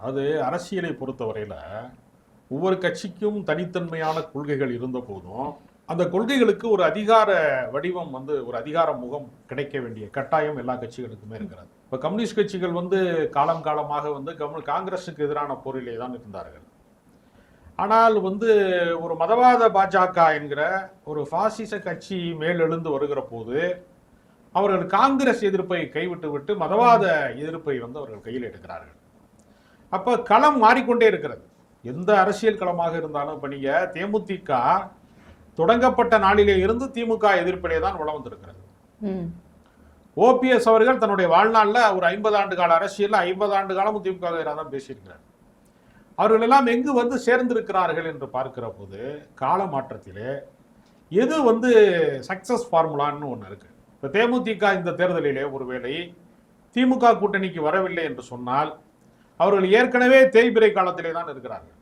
அது அரசியலை பொறுத்தவரையில ஒவ்வொரு கட்சிக்கும் தனித்தன்மையான கொள்கைகள் இருந்த போதும் அந்த கொள்கைகளுக்கு ஒரு அதிகார வடிவம் ஒரு அதிகார முகம் கிடைக்க வேண்டிய கட்டாயம் எல்லா கட்சிகளுக்குமே இருக்கிறது. இப்ப கம்யூனிஸ்ட் கட்சிகள் காலம் காலமாக காங்கிரஸுக்கு எதிரான போரிலே தான் இருந்தார்கள். ஆனால் ஒரு மதவாத பாஜக என்கிற ஒரு பாசிச கட்சி மேலெழுந்து வருகிற போது அவர்கள் காங்கிரஸ் எதிர்ப்பை கைவிட்டு விட்டு மதவாத எதிர்ப்பை அவர்கள் கையில் எடுக்கிறார்கள். அப்ப களம் மாறிக்கொண்டே இருக்கிறது. எந்த அரசியல் களமாக இருந்தாலும் இப்ப நீங்க தேமுதிக தொடங்கப்பட்ட நாளிலே இருந்து திமுக எதிர்ப்பிலே தான் வளம் வந்திருக்கிறது. ஓபிஎஸ் அவர்கள் தன்னுடைய வாழ்நாள்ல ஒரு 50 ஆண்டு கால அரசியல் 50 ஆண்டு காலமும் திமுக தான் பேசியிருக்கிறார். அவர்கள் எல்லாம் எங்கு சேர்ந்திருக்கிறார்கள் என்று பார்க்கிற போது கால மாற்றத்திலே எது சக்சஸ் ஃபார்முலான்னு ஒன்று இருக்கு. இப்ப தேமுதிக இந்த தேர்தலிலே ஒருவேளை திமுக கூட்டணிக்கு வரவில்லை என்று சொன்னால் அவர்கள் ஏற்கனவே தேய்பிறை காலத்திலே தான் இருக்கிறார்கள்.